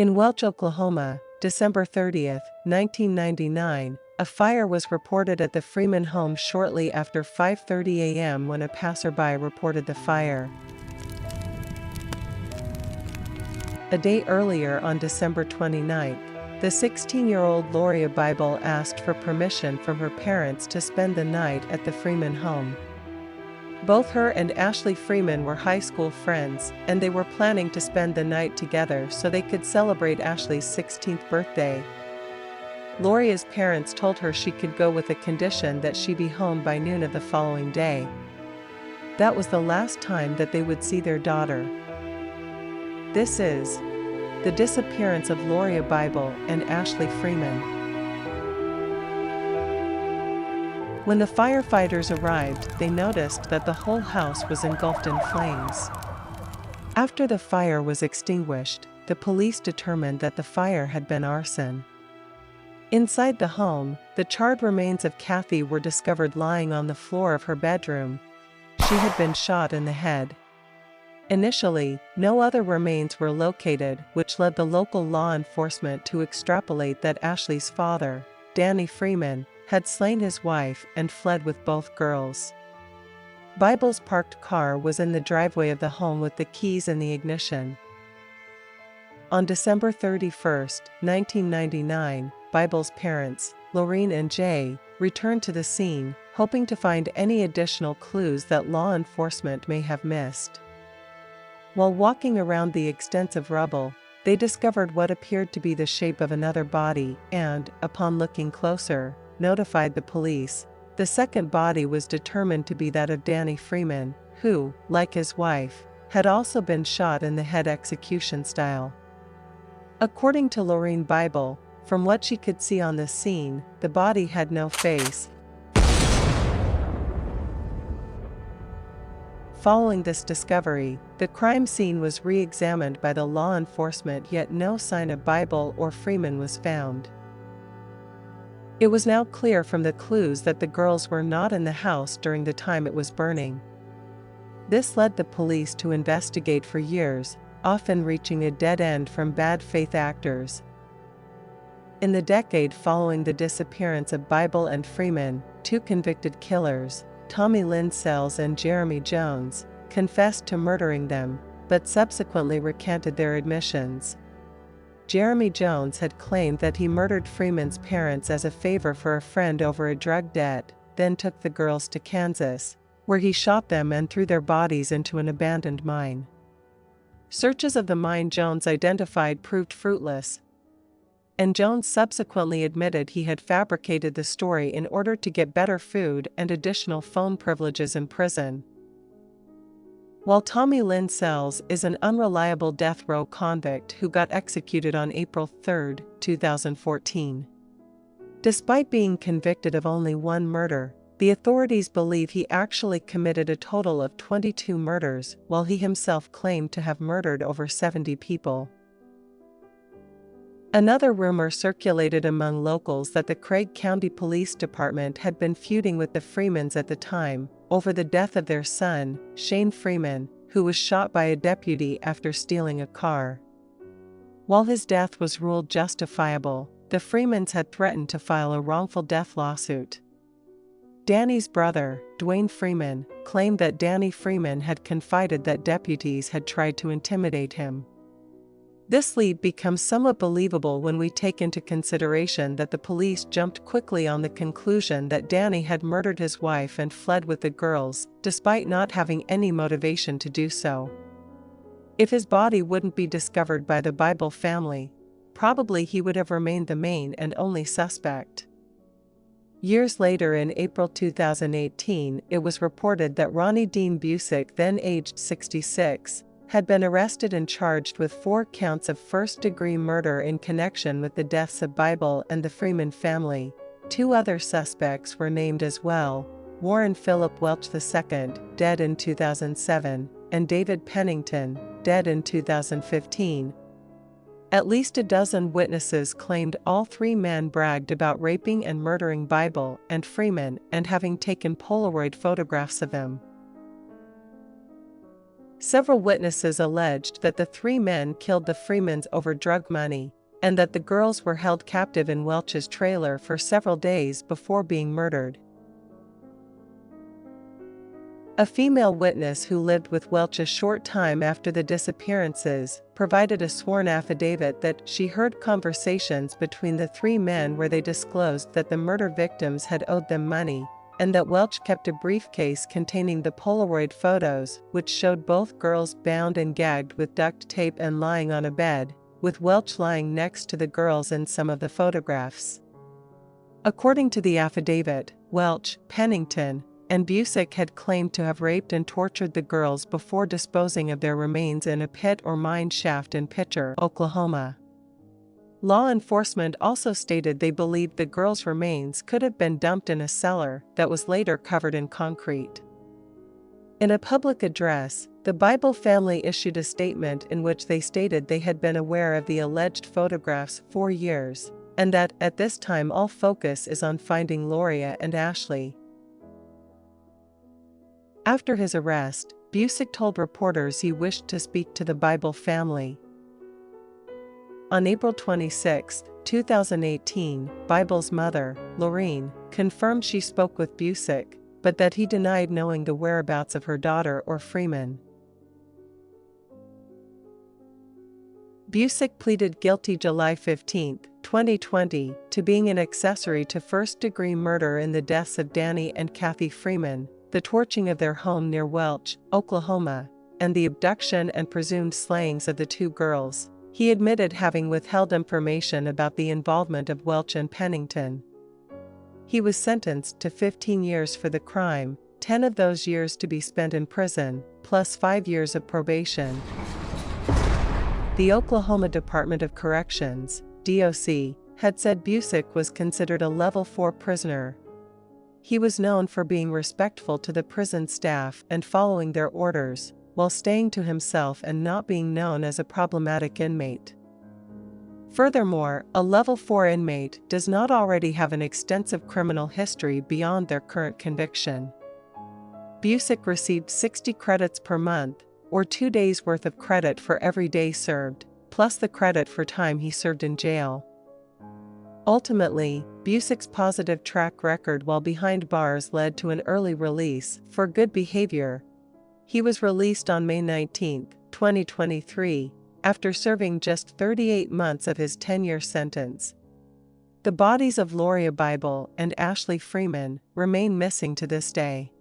In Welch, Oklahoma, December 30, 1999, a fire was reported at the Freeman home shortly after 5:30 a.m. when a passerby reported the fire. A day earlier, on December 29, the 16-year-old Lauria Bible asked for permission from her parents to spend the night at the Freeman home. Both her and Ashley Freeman were high school friends, and they were planning to spend the night together so they could celebrate Ashley's 16th birthday. Lauria's parents told her she could go with the condition that she be home by noon of the following day. That was the last time that they would see their daughter. This is the disappearance of Lauria Bible and Ashley Freeman. When the firefighters arrived, they noticed that the whole house was engulfed in flames. After the fire was extinguished, the police determined that the fire had been arson. Inside the home, the charred remains of Kathy were discovered lying on the floor of her bedroom. She had been shot in the head. Initially, no other remains were located, which led the local law enforcement to extrapolate that Ashley's father, Danny Freeman, had slain his wife and fled with both girls. Bible's parked car was in the driveway of the home with the keys in the ignition. On December 31, 1999, Bible's parents, Lorraine and Jay, returned to the scene, hoping to find any additional clues that law enforcement may have missed. While walking around the extensive rubble, they discovered what appeared to be the shape of another body and, upon looking closer, notified the police. The second body was determined to be that of Danny Freeman, who, like his wife, had also been shot in the head execution style. According to Lorraine Bible, from what she could see on the scene, the body had no face. Following this discovery, the crime scene was re-examined by the law enforcement, yet no sign of Bible or Freeman was found. It was now clear from the clues that the girls were not in the house during the time it was burning. This led the police to investigate for years, often reaching a dead end from bad faith actors. In the decade following the disappearance of Bible and Freeman, two convicted killers, Tommy Lynn Sells and Jeremy Jones, confessed to murdering them, but subsequently recanted their admissions. Jeremy Jones had claimed that he murdered Freeman's parents as a favor for a friend over a drug debt, then took the girls to Kansas, where he shot them and threw their bodies into an abandoned mine. Searches of the mine Jones identified proved fruitless, and Jones subsequently admitted he had fabricated the story in order to get better food and additional phone privileges in prison. While Tommy Lynn Sells is an unreliable death row convict who got executed on April 3, 2014. Despite being convicted of only one murder, the authorities believe he actually committed a total of 22 murders, while he himself claimed to have murdered over 70 people. Another rumor circulated among locals that the Craig County Police Department had been feuding with the Freemans at the time, over the death of their son, Shane Freeman, who was shot by a deputy after stealing a car. While his death was ruled justifiable, the Freemans had threatened to file a wrongful death lawsuit. Danny's brother, Dwayne Freeman, claimed that Danny Freeman had confided that deputies had tried to intimidate him. This lead becomes somewhat believable when we take into consideration that the police jumped quickly on the conclusion that Danny had murdered his wife and fled with the girls, despite not having any motivation to do so. If his body wouldn't be discovered by the Bible family, probably he would have remained the main and only suspect. Years later, in April 2018, it was reported that Ronnie Dean Busick, then aged 66, had been arrested and charged with 4 counts of first-degree murder in connection with the deaths of Bible and the Freeman family. 2 other suspects were named as well: Warren Philip Welch II, dead in 2007, and David Pennington, dead in 2015. At least a dozen witnesses claimed all 3 men bragged about raping and murdering Bible and Freeman and having taken Polaroid photographs of them. Several witnesses alleged that the three men killed the Freemans over drug money, and that the girls were held captive in Welch's trailer for several days before being murdered. A female witness who lived with Welch a short time after the disappearances provided a sworn affidavit that she heard conversations between the three men where they disclosed that the murder victims had owed them money, and that Welch kept a briefcase containing the Polaroid photos, which showed both girls bound and gagged with duct tape and lying on a bed, with Welch lying next to the girls in some of the photographs. According to the affidavit, Welch, Pennington, and Busick had claimed to have raped and tortured the girls before disposing of their remains in a pit or mine shaft in Pitcher, Oklahoma. Law enforcement also stated they believed the girls' remains could have been dumped in a cellar that was later covered in concrete. In a public address, the Bible family issued a statement in which they stated they had been aware of the alleged photographs for years, and that, at this time, all focus is on finding Lauria and Ashley. After his arrest, Busick told reporters he wished to speak to the Bible family. On April 26, 2018, Bible's mother, Lauria, confirmed she spoke with Busick, but that he denied knowing the whereabouts of her daughter or Freeman. Busick pleaded guilty July 15, 2020, to being an accessory to first-degree murder in the deaths of Danny and Kathy Freeman, the torching of their home near Welch, Oklahoma, and the abduction and presumed slayings of the two girls. He admitted having withheld information about the involvement of Welch and Pennington. He was sentenced to 15 years for the crime, 10 of those years to be spent in prison, plus 5 years of probation. The Oklahoma Department of Corrections, DOC, had said Busick was considered a Level 4 prisoner. He was known for being respectful to the prison staff and following their orders, while staying to himself and not being known as a problematic inmate. Furthermore, a Level 4 inmate does not already have an extensive criminal history beyond their current conviction. Busick received 60 credits per month, or 2 days' worth of credit for every day served, plus the credit for time he served in jail. Ultimately, Busick's positive track record while behind bars led to an early release for good behavior. He was released on May 19, 2023, after serving just 38 months of his 10-year sentence. The bodies of Lauria Bible and Ashley Freeman remain missing to this day.